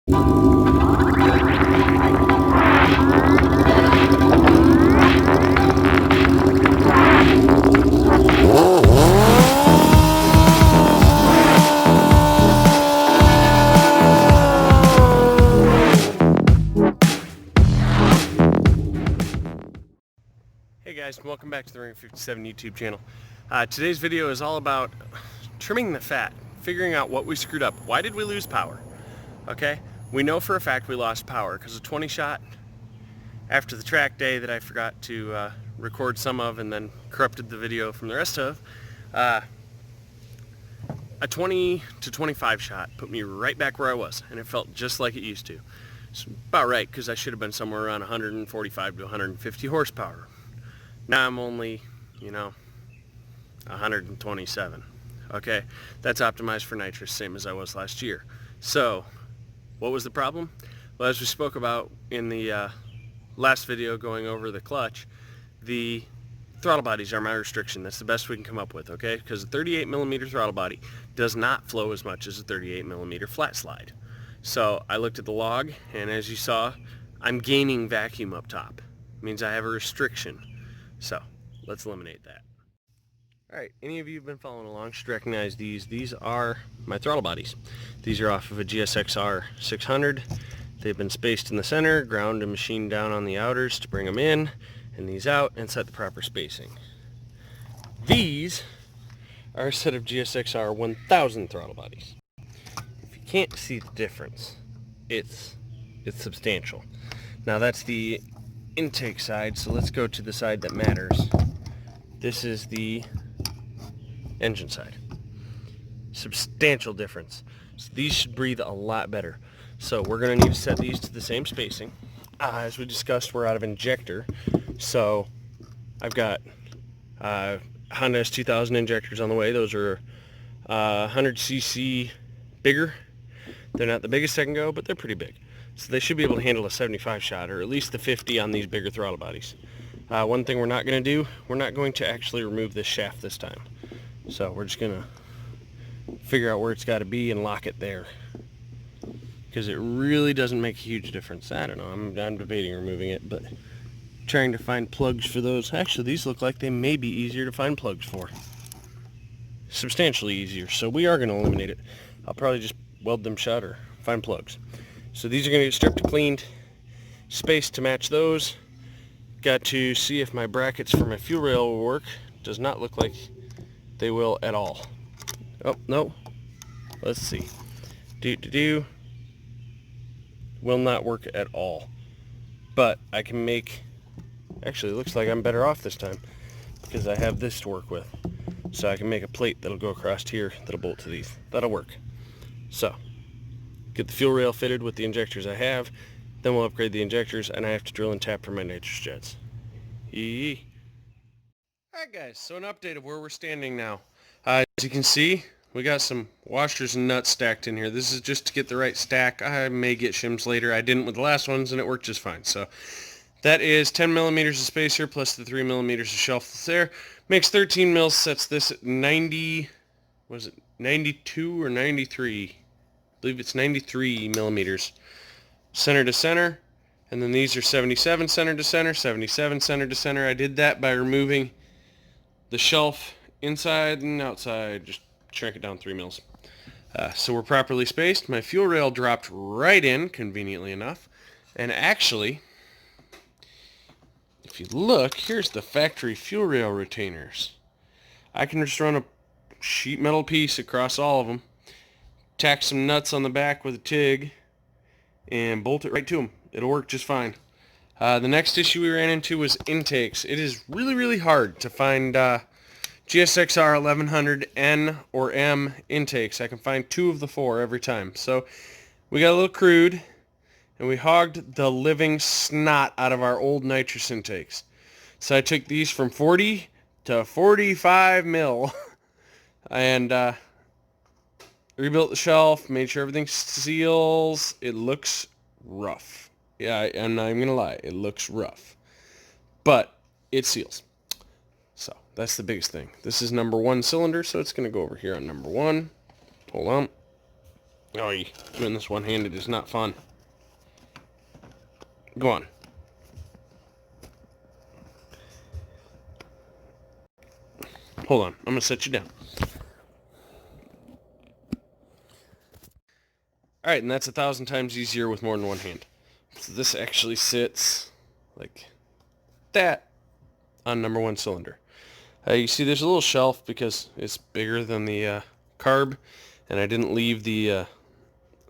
Hey guys, welcome back to the Ring 57 YouTube channel. Today's video is all about trimming the fat, figuring out what we screwed up. Why did we lose power? Okay, we know for a fact we lost power because a 20 shot after the track day that I forgot to record some of and then corrupted the video from the rest of, a 20 to 25 shot put me right back where I was, and it felt just like it used to. It's about right because I should have been somewhere around 145 to 150 horsepower. Now I'm only, 127. Okay, that's optimized for nitrous, same as I was last year. So, what was the problem? Well, as we spoke about in the last video going over the clutch, the throttle bodies are my restriction. That's the best we can come up with, okay? Because a 38mm throttle body does not flow as much as a 38mm flat slide. So, I looked at the log, and as you saw, I'm gaining vacuum up top. It means I have a restriction. So, let's eliminate that. Alright, any of you who've been following along should recognize these. These are my throttle bodies. These are off of a GSXR 600. They've been spaced in the center, ground and machined down on the outers to bring them in, and these out, and set the proper spacing. These are a set of GSXR 1000 throttle bodies. If you can't see the difference, it's substantial. Now that's the intake side, so let's go to the side that matters. This is the engine side. Substantial difference. So these should breathe a lot better. So we're going to need to set these to the same spacing. As we discussed, we're out of injector, so I've got Honda S2000 injectors on the way. Those are 100cc bigger. They're not the biggest I can go, but they're pretty big. So they should be able to handle a 75 shot, or at least the 50 on these bigger throttle bodies. One thing we're not going to do, we're not going to actually remove this shaft this time. So we're just going to figure out where it's got to be and lock it there. Because it really doesn't make a huge difference. I don't know, I'm debating removing it, but trying to find plugs for those. Actually, these look like they may be easier to find plugs for. Substantially easier, so we are going to eliminate it. I'll probably just weld them shut or find plugs. So these are going to get stripped and cleaned, spaced to match those. Got to see if my brackets for my fuel rail will work. Does not look like they will at all. Oh, no. Let's see. Will not work at all. But I can make... Actually, it looks like I'm better off this time because I have this to work with. So I can make a plate that'll go across here that'll bolt to these. That'll work. So, get the fuel rail fitted with the injectors I have, then we'll upgrade the injectors, and I have to drill and tap for my nitrous jets. Alright guys, so an update of where we're standing now. As you can see, we got some washers and nuts stacked in here. This is just to get the right stack. I may get shims later. I didn't with the last ones, and it worked just fine. So that is 10mm of spacer plus the 3mm of shelf that's there. Makes 13 mils, sets this at 90, was it 92 or 93? I believe it's 93 millimeters center to center, and then these are 77 center to center, 77 center to center. I did that by removing the shelf inside and outside, just shrink it down 3 mils. So we're properly spaced. My fuel rail dropped right in, conveniently enough, and actually, if you look, here's the factory fuel rail retainers. I can just run a sheet metal piece across all of them, tack some nuts on the back with a TIG, and bolt it right to them. It'll work just fine. The next issue we ran into was intakes. It is really, really hard to find GSXR 1100N or M intakes. I can find 2 of the 4 every time. So we got a little crude, and we hogged the living snot out of our old nitrous intakes. So I took these from 40 to 45 mil and rebuilt the shelf, made sure everything seals. It looks rough. Yeah, I'm not even gonna lie, it looks rough, but it seals. So that's the biggest thing. This is number 1 cylinder, so it's gonna go over here on number 1. Hold on. Oh, doing this one-handed is not fun. Go on. Hold on, I'm gonna set you down. Alright, and that's 1,000 times easier with more than one hand. So this actually sits like that on number 1 cylinder. You see there's a little shelf because it's bigger than the carb, and I didn't leave the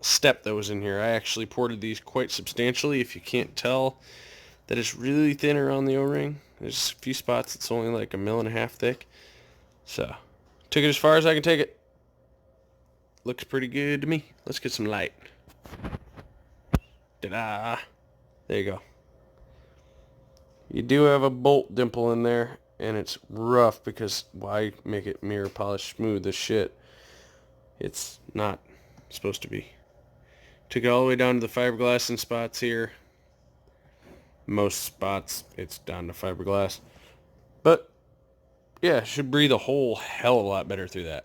step that was in here. I actually ported these quite substantially. If you can't tell that it's really thin around the O-ring, there's a few spots it's only like 1.5 mils thick. So, took it as far as I can take it. Looks pretty good to me. Let's get some light. Ta-da! There you go. You do have a bolt dimple in there, and it's rough because why make it mirror polish smooth as shit? It's not supposed to be. Took it all the way down to the fiberglass in spots here. Most spots it's down to fiberglass. But yeah, should breathe a whole hell of a lot better through that.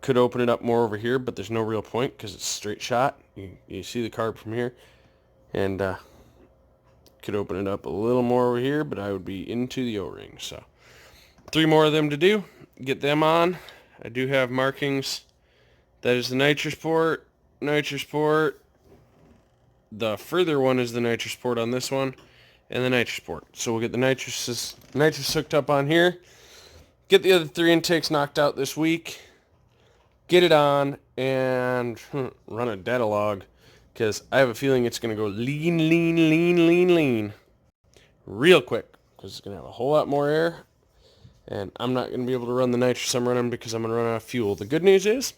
Could open it up more over here, but there's no real point because it's straight shot. You see the carb from here. And could open it up a little more over here, but I would be into the O-ring. So 3 more of them to do. Get them on. I do have markings. That is the nitrous port. Nitrous port. The further one is the nitrous port on this one, and the nitrous port. So we'll get the nitrous hooked up on here. Get the other 3 intakes knocked out this week. Get it on and run a data log, because I have a feeling it's going to go lean real quick, because it's going to have a whole lot more air, and I'm not going to be able to run the nitrous I'm running because I'm going to run out of fuel. The good news is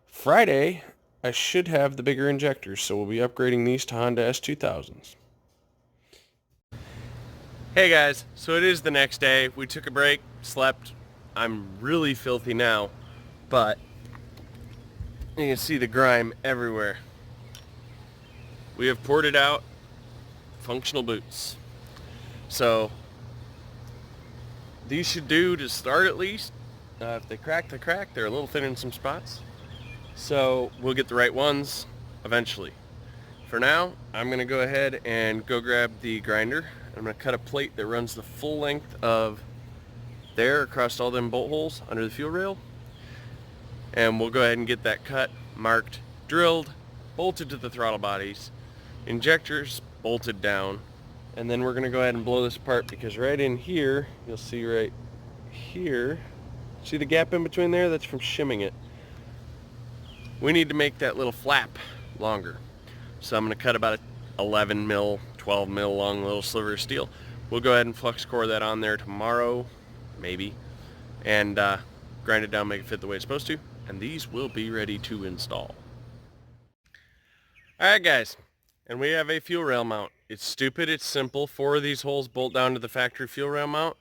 Friday I should have the bigger injectors, so we'll be upgrading these to Honda S2000s. Hey guys, so it is the next day. We took a break, slept. I'm really filthy now, but you can see the grime everywhere. We have ported out functional boots. So these should do to start at least. If they crack, they crack. They're a little thin in some spots. So we'll get the right ones eventually. For now, I'm going to go ahead and go grab the grinder. I'm going to cut a plate that runs the full length of there across all them bolt holes under the fuel rail. And we'll go ahead and get that cut, marked, drilled, bolted to the throttle bodies, injectors bolted down, and then we're going to go ahead and blow this apart, because right in here, you'll see right here, see the gap in between there? That's from shimming it. We need to make that little flap longer. So I'm going to cut about a 11 mil, 12 mil long little sliver of steel. We'll go ahead and flux core that on there tomorrow, maybe, and grind it down, make it fit the way it's supposed to, and these will be ready to install. Alright guys, and we have a fuel rail mount. It's stupid, it's simple. 4 of these holes bolt down to the factory fuel rail mount.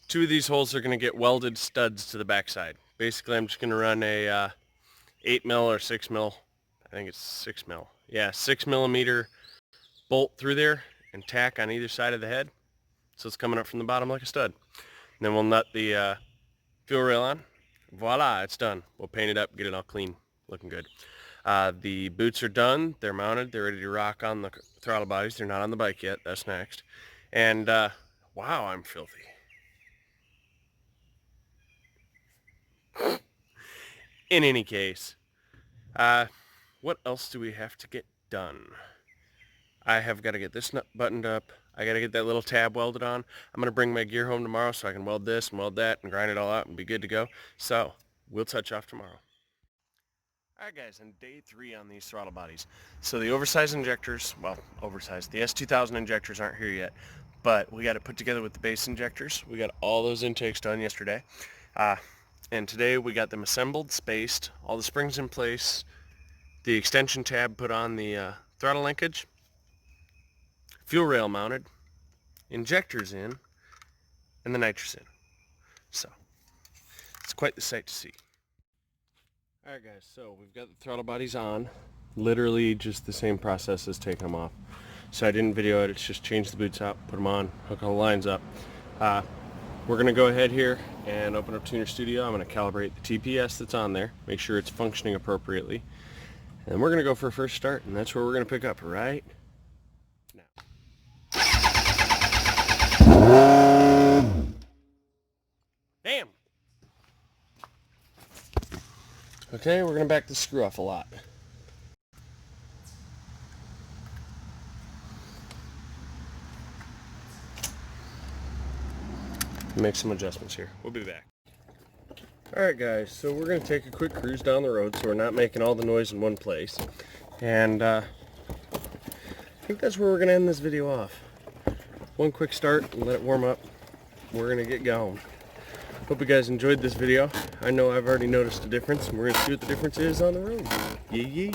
2 of these holes are going to get welded studs to the backside. Basically, I'm just going to run a 8 mil or 6 mil, I think it's 6 mil. Yeah, 6 millimeter bolt through there and tack on either side of the head, so it's coming up from the bottom like a stud. And then we'll nut the fuel rail on. Voila, it's done. We'll paint it up, get it all clean, looking good. The boots are done. They're mounted. They're ready to rock on the throttle bodies. They're not on the bike yet. That's next. And wow, I'm filthy. In any case, what else do we have to get done? I have got to get this nut buttoned up. I got to get that little tab welded on. I'm going to bring my gear home tomorrow so I can weld this and weld that and grind it all out and be good to go. So, we'll touch off tomorrow. Alright guys, and day 3 on these throttle bodies. So the oversized injectors, well, oversized, the S2000 injectors aren't here yet, but we got it put together with the base injectors. We got all those intakes done yesterday. And today we got them assembled, spaced, all the springs in place, the extension tab put on the throttle linkage, fuel rail mounted, injectors in, and the nitrous in. So, it's quite the sight to see. Alright guys, so we've got the throttle bodies on. Literally just the same process as taking them off. So I didn't video it, it's just change the boots out, put them on, hook all the lines up. we're going to go ahead here and open up Tuner Studio. I'm going to calibrate the TPS that's on there, make sure it's functioning appropriately. And we're going to go for a first start, and that's where we're going to pick up right now. Damn! Okay, we're going to back the screw off a lot. Make some adjustments here. We'll be back. Alright guys, so we're going to take a quick cruise down the road so we're not making all the noise in one place. And I think that's where we're going to end this video off. One quick start and let it warm up. We're going to get going. Hope you guys enjoyed this video. I know I've already noticed a difference, and we're going to see what the difference is on the road. Yeah.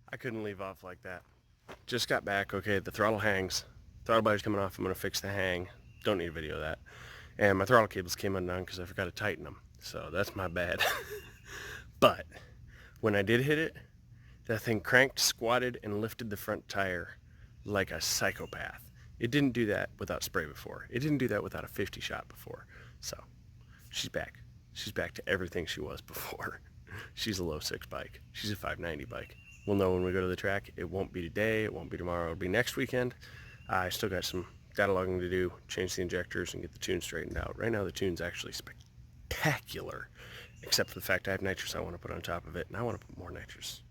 I couldn't leave off like that. Just got back. Okay, the throttle hangs. Throttle body's coming off. I'm going to fix the hang. Don't need a video of that. And my throttle cables came undone because I forgot to tighten them. So that's my bad. But when I did hit it, that thing cranked, squatted, and lifted the front tire like a psychopath. It didn't do that without spray before. It didn't do that without a 50 shot before. So she's back. She's back to everything she was before. She's a low 6 bike. She's a 590 bike. We'll know when we go to the track. It won't be today. It won't be tomorrow. It'll be next weekend. I still got some data logging to do, change the injectors and get the tune straightened out. Right now the tune's actually spectacular, except for the fact I have nitrous I want to put on top of it, and I want to put more nitrous